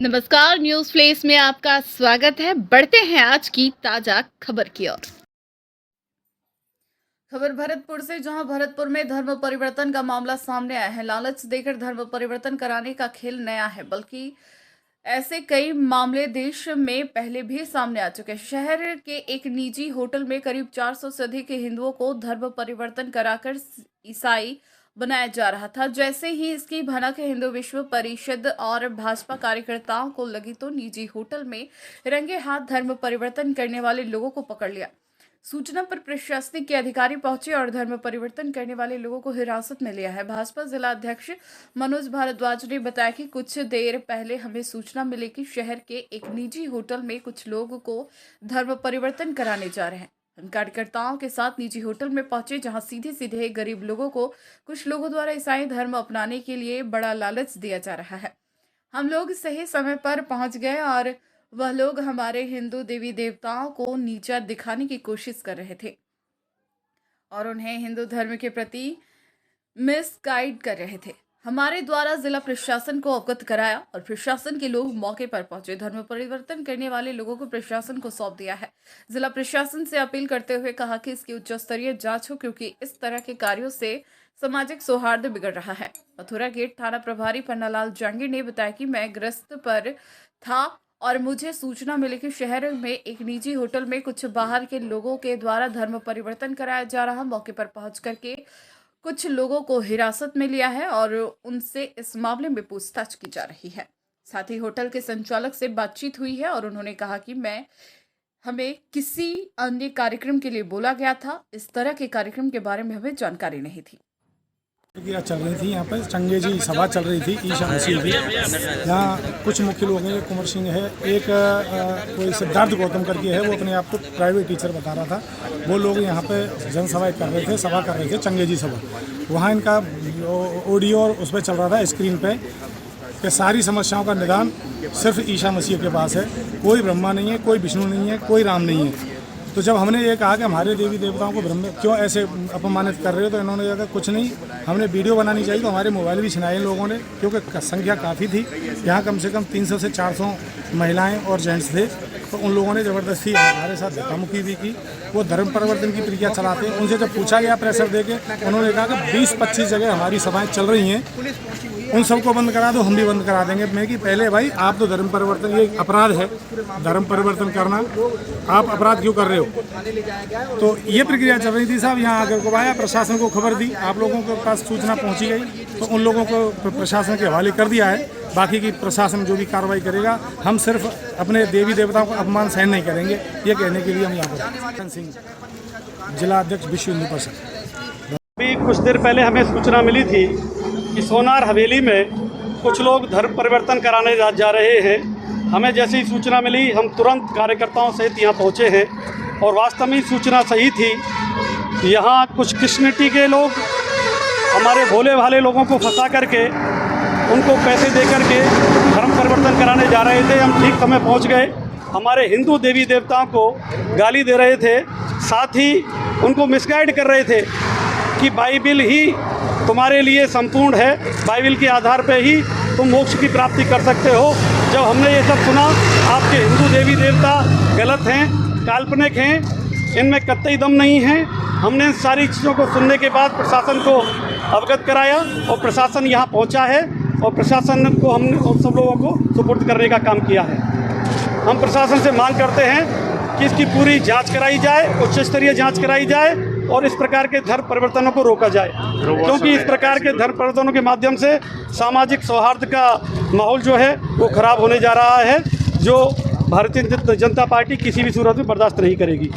नमस्कार, news flesh में आपका स्वागत है। बढ़ते हैं आज की ताजा खबर की ओर। खबर भरतपुर से, जहां भरतपुर में धर्म परिवर्तन का मामला सामने आया है। लालच देकर धर्म परिवर्तन कराने का खेल नया है, बल्कि ऐसे कई मामले देश में पहले भी सामने आ चुके हैं। शहर के एक निजी होटल में करीब 400 से अधिक हिंदुओं को धर्म परिवर्तन कराकर ईसाई बनाया जा रहा था। जैसे ही इसकी भनक हिंदू विश्व परिषद और भाजपा कार्यकर्ताओं को लगी तो निजी होटल में रंगे हाथ धर्म परिवर्तन करने वाले लोगों को पकड़ लिया। सूचना पर प्रशासनिक के अधिकारी पहुंचे और धर्म परिवर्तन करने वाले लोगों को हिरासत में लिया है। भाजपा जिला अध्यक्ष मनोज भारद्वाज ने बताया कि कुछ देर पहले हमें सूचना मिली कि शहर के एक निजी होटल में कुछ लोगों को धर्म परिवर्तन कराने जा रहे हैं। हम कार्यकर्ताओं के साथ निजी होटल में पहुंचे, जहां सीधे सीधे गरीब लोगों को कुछ लोगों द्वारा ईसाई धर्म अपनाने के लिए बड़ा लालच दिया जा रहा है। हम लोग सही समय पर पहुंच गए और वह लोग हमारे हिंदू देवी देवताओं को नीचा दिखाने की कोशिश कर रहे थे और उन्हें हिंदू धर्म के प्रति मिसगाइड कर रहे थे। हमारे द्वारा जिला प्रशासन को अवगत कराया और प्रशासन के लोग मौके पर पहुंचे। धर्म परिवर्तन करने वाले लोगों को प्रशासन को सौंप दिया है। जिला प्रशासन से अपील करते हुए कहा कि इसकी उच्च स्तरीय जांच हो, क्योंकि इस तरह के कार्यों से सामाजिक सौहार्द बिगड़ रहा है। मथुरा गेट थाना प्रभारी पन्नालाल जहांगीर ने बताया कि मैं गश्त पर था और मुझे सूचना मिली कि शहर में एक निजी होटल में कुछ बाहर के लोगों के द्वारा धर्म परिवर्तन कराया जा रहा। मौके पर पहुंच करके कुछ लोगों को हिरासत में लिया है और उनसे इस मामले में पूछताछ की जा रही है। साथ ही होटल के संचालक से बातचीत हुई है और उन्होंने कहा कि हमें किसी अन्य कार्यक्रम के लिए बोला गया था। इस तरह के कार्यक्रम के बारे में हमें जानकारी नहीं थी। चल रही थी यहाँ पर चंगेजी सभा चल रही थी ईशा मसीह की। यहाँ कुछ मुख्य लोग हैं, कुंवर सिंह है, एक कोई सिद्धार्थ गौतम करके है, वो अपने आप को प्राइवेट टीचर बता रहा था। वो लोग यहाँ पे जनसभा कर रहे थे, सभा कर रहे थे, चंगेजी सभा। वहाँ इनका ऑडियो और उस पर चल रहा था स्क्रीन पे कि सारी समस्याओं का निदान सिर्फ ईशा मसीह के पास है। कोई ब्रह्मा नहीं है, कोई विष्णु नहीं है, कोई राम नहीं है। तो जब हमने ये कहा कि हमारे देवी देवताओं को ब्रह्म क्यों ऐसे अपमानित कर रहे हो, तो इन्होंने कहा कुछ नहीं, हमने वीडियो बनानी चाहिए। तो हमारे मोबाइल भी छिनाए इन लोगों ने, क्योंकि संख्या काफ़ी थी। यहाँ कम से कम 300 से 400 महिलाएं और जेंट्स थे। तो उन लोगों ने ज़बरदस्ती हमारे साथ धक्कामुक्की भी की। वो धर्म परिवर्तन की प्रक्रिया चलाते हैं। उनसे जब पूछा गया प्रेशर दे के, उन्होंने कहा कि 20-25 जगह हमारी सभाएँ चल रही हैं, उन सबको बंद करा दो, हम भी बंद करा देंगे। मैं कि पहले भाई आप तो धर्म परिवर्तन, ये अपराध है धर्म परिवर्तन करना, आप अपराध क्यों कर रहे हो। तो ये प्रक्रिया चल रही थी साहब। यहाँ आकर को आया, प्रशासन को खबर दी, आप लोगों के पास सूचना पहुँची गई, तो उन लोगों को प्रशासन के हवाले कर दिया है। बाकी की प्रशासन जो भी कार्रवाई करेगा, हम सिर्फ अपने देवी देवताओं को अपमान सहन नहीं करेंगे, ये कहने के लिए हम यहाँ पर। सिंह, जिला अध्यक्ष विश्व हिंदू परिषद। अभी कुछ देर पहले हमें सूचना मिली थी कि सोनार हवेली में कुछ लोग धर्म परिवर्तन कराने जा रहे हैं। हमें जैसी ही सूचना मिली, हम तुरंत कार्यकर्ताओं सहित यहाँ पहुँचे हैं और वास्तव में सूचना सही थी। यहाँ कुछ कृष्णटी के लोग हमारे भोले भाले लोगों को फंसा करके उनको पैसे दे करके धर्म परिवर्तन कराने जा रहे थे। हम ठीक समय पहुँच गए। हमारे हिंदू देवी देवताओं को गाली दे रहे थे, साथ ही उनको मिसगाइड कर रहे थे कि बाइबिल ही तुम्हारे लिए संपूर्ण है, बाइबिल के आधार पर ही तुम मोक्ष की प्राप्ति कर सकते हो। जब हमने ये सब सुना, आपके हिंदू देवी देवता गलत हैं, काल्पनिक हैं, इनमें कतई दम नहीं है। हमने इन सारी चीज़ों को सुनने के बाद प्रशासन को अवगत कराया और प्रशासन यहाँ पहुँचा है और प्रशासन को हमने उन सब लोगों को सुपुर्द करने का काम किया है। हम प्रशासन से मांग करते हैं कि इसकी पूरी जाँच कराई जाए, उच्च स्तरीय जाँच कराई जाए और इस प्रकार के धर्म परिवर्तनों को रोका जाए, क्योंकि इस प्रकार के धर्म परिवर्तनों के माध्यम से सामाजिक सौहार्द का माहौल जो है वो खराब होने जा रहा है, जो भारतीय जनता पार्टी किसी भी सूरत में बर्दाश्त नहीं करेगी।